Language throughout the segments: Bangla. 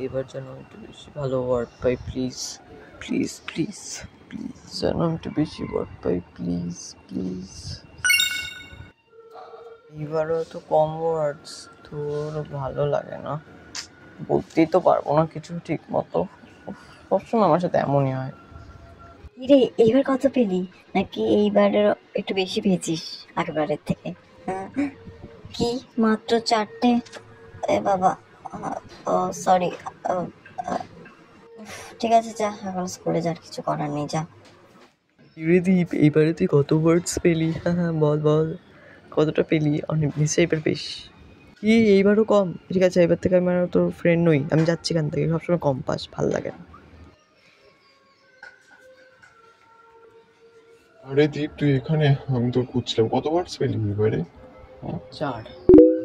এবার যেন একটু বেশি ভালো ওয়ার্ড পাই প্লিজ প্লিজ প্লিজ প্লিজ যেন একটু বেশি ওয়ার্ড পাই প্লিজ প্লিজ। এবারও তো কম ওয়ার্ডস, তোর ভালো লাগে না, বলতেই তো পারবো না কিছু ঠিক মতো। সবসময় আমার সাথে এমনই হয়। রে এইবার কত পেলি, নাকি এইবার একটু বেশি পেয়েছিস আগেরবারের থেকে? কি মাত্র 4টে? এ বাবা, ও সরি। ঠিক আছে, যা এখন স্কুলে যার কিছু করার নেই, যা। দীপ এইবারে তুই কত ওয়ার্ডস পেলি? হ্যাঁ হ্যাঁ বল বল, কতটা পেলি? অনেক নিশ্চয়ই এবার বেশ। কি এইবারও কম? ঠিক আছে, এবার থেকে আমি আর তোর ফ্রেন্ড নই, আমি যাচ্ছি এখান থেকে। সবসময় কম পাস, ভাল লাগে না। আরে দীপ, তুই এখানে? আমি তো খুঁজছিলাম। কত ওয়ার্ডস পেলি এবারে? 4।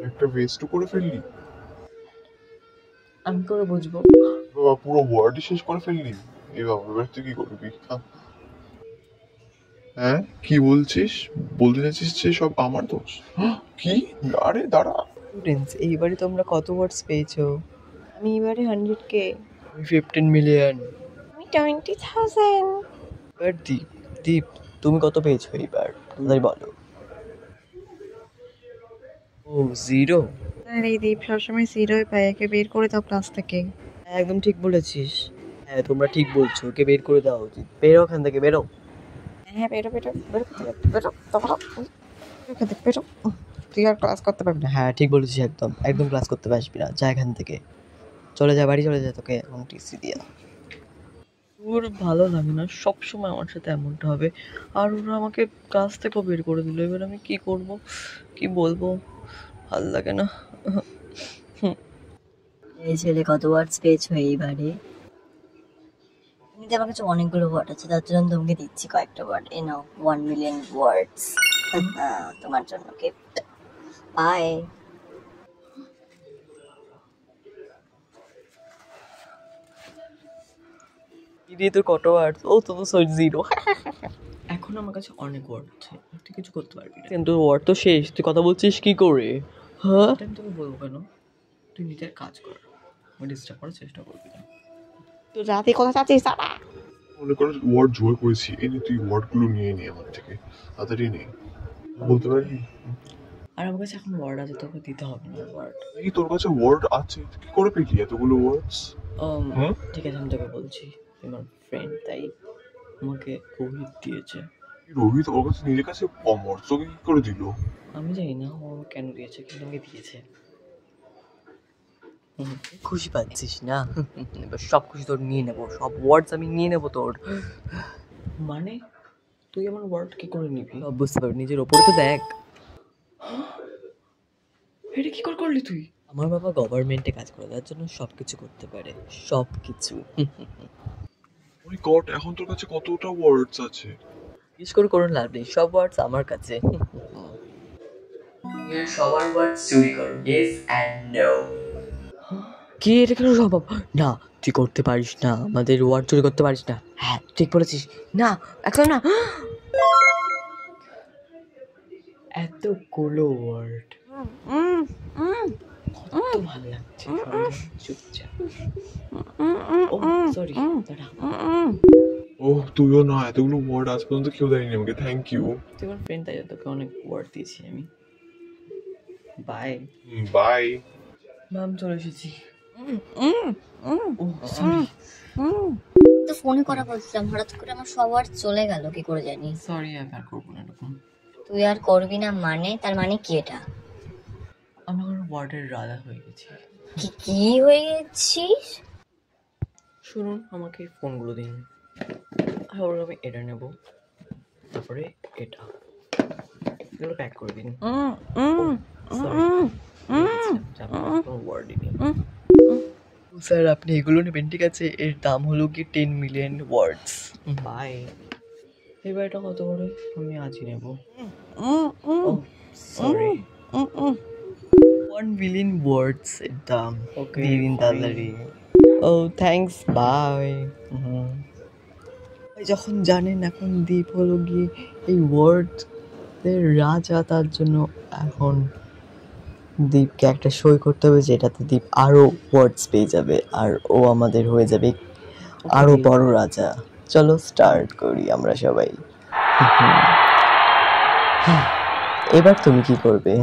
একটা ওয়েস্টও করে ফেললি? আমি করে বুঝবো? বাবা, পুরো ওয়ার্ডই শেষ করে ফেললি? এ বাবা, এবার তুই কি করবি? হ্যাঁ, কি বলছিস? বলতে চাইছিস যে সব আমার দোষ? কি? আরে দাঁড়া। স্টুডেন্টস, এইবারে তোমরা কত ওয়ার্ডস পেয়েছো? আমি এবারে 100K। আমি 15 মিলিয়ন। আমি 20,000। এবার দীপ, দীপ তুমি কত পেয়েছো এইবার? তাই বলো। ও 0। আরে দীপ সবসময় জিরোই পায়, একে বের করে দাও ক্লাস থেকে। একদম ঠিক বলেছিস। হ্যাঁ তোমরা ঠিক বলছো, ওকে বের করে দেওয়া উচিত। বেরো ওখান থেকে, বেরো। হ্যাঁ বেরো বেরো বেরো বেরো, তোমরা এখান থেকে বেরো। তুই আর ক্লাস করতে পারবি না। হ্যাঁ ঠিক বলেছিস, একদম একদম ক্লাস করতে পারবি না, যা এখান থেকে। চলে যা, বাড়ি চলে যা, তোকে এখন টিসি দিয়ে দাও। ওর ভালো লাগে না, সবসময় আমার সাথে এমনটা হবে। আর ওরা আমাকে ক্লাস থেকেও বের করে দিল। এবার আমি কি করব, কি বলবো? ভালো লাগে না। এই ছেলে, কত ওয়ার্ডস পেয়েছো এইবারে? এমনিতে আমার কাছে অনেকগুলো ওয়ার্ড আছে, তার জন্য তোমাকে দিচ্ছি কয়েকটা ওয়ার্ড। এ নাও 1 মিলিয়ন ওয়ার্ডস, তোমার জন্য গিফট। বাই। দিয়ে তোর কত ওয়ার্ড? ও তো 0। এখন আমার কাছে অনেক ওয়ার্ড আছে, তুই কিছু করতে পারবি না। কিন্তু ওয়ার্ড তো শেষ, তুই কথা বলছিস কি করে? হ্যাঁ আমি তোকে বলবো কেন? তুই নিজের কাজ কর, আমি ডিস্টার্ব করার চেষ্টা করবি না। তুই রাতে কথা চাচ্ছিস সারা? মনে করো ওয়ার্ড জোর করেছি, এনে তুই ওয়ার্ডগুলো নিয়ে নে আমার থেকে, তাড়াতাড়ি নে। বলতে পারবি? আর আমার কাছে এখন ওয়ার্ড আছে, তোকে দিতে হবে না ওয়ার্ড। এই তোর কাছে ওয়ার্ড আছে, তুই কি করে পেলি এতগুলো ওয়ার্ডস? ঠিক আছে আমি তোকে বলছি, তুই আমার ফ্রেন্ড তাই আমাকে রোহিত দিয়েছে। রোহিত ওর কাছে নিজের কাছে কম ওয়ার্ডস তোকে কি করে দিল? আমি জানি না ও কেন দিয়েছে, কিন্তু আমাকে দিয়েছে। খুশি পাচ্ছিস না? এবার সব খুশি তোর নিয়ে নেবো, সব ওয়ার্ডস আমি নিয়ে নেবো তোর। মানে তুই আমার ওয়ার্ড কি করে নিবি? সব বুঝতে পারবি, নিজের ওপরে তো দেখ। এটা কি করে করলি তুই? আমার বাবা গভর্নমেন্টে কাজ করে, তার জন্য সব কিছু করতে পারে, সব কিছু। ওই গড, এখন তোর কাছে কতটা ওয়ার্ডস আছে? জিজ্ঞেস করে কোনো লাভ নেই, সব ওয়ার্ডস আমার কাছে। সবার ওয়ার্ড চুরি করো, ইয়েস এন্ড নো। কি এটা কেন সম্ভব? না তুই করতে পারিস না, আমাদের ওয়ার্ড চুরি করতে পারিস না। হ্যাঁ ঠিক বলেছিস, না একদম না। এতগুলো ওয়ার্ড, কত ভালো লাগছে। চুপচাপ। ও সরি, দাঁড়া। ওহ, তুইও না, এতগুলো ওয়ার্ড আজ পর্যন্ত কেউ দেয়নি আমাকে, থ্যাংক ইউ। তুই আমার ফ্রেন্ড, তাই তোকে অনেক ওয়ার্ড দিয়েছি আমি। Bye bye. ম্যাম চলে এসেছি। ও সরি তো ফোনে করা বলছিলাম, হঠাৎ করে আমার সব ওয়ার্ড চলে গেল, কি করে জানি? সরি, আমি আর করবো না এরকম। তুই আর করবি না মানে? তার মানে কি এটা? আমি এখন ওয়ার্ডের রাজা হয়ে গেছি। কি হয়ে গেছিস? শুনুন, আমাকে ফোনগুলো দিন। আর আমি এটা নেব, তারপরে এটা, এগুলো প্যাক করে দিন। স্যার আপনি এগুলো নেবেন, ঠিক আছে? এর দাম হলো কি 10 মিলিয়ন ওয়ার্ডস। বাই। এবার এটা কত করে? আমি আজই নেব। সরি, 1 বিলিয়ন ওয়ার্ডস এর দাম। ওকে দিয়ে দিন তাড়াতাড়ি। ও থ্যাঙ্কস, বাই। যখন জানেন এখন দ্বীপ হলো গিয়ে এই ওয়ার্ড রাজা, তার জন্য এখন দীপকে একটা সই করতে হবে যেটাতে দীপ আরো ওয়ার্ডস পেয়ে যাবে আর ও আমাদের হয়ে যাবে আরো বড় রাজা। চলো স্টার্ট করি আমরা সবাই। এবার তুমি কি করবে?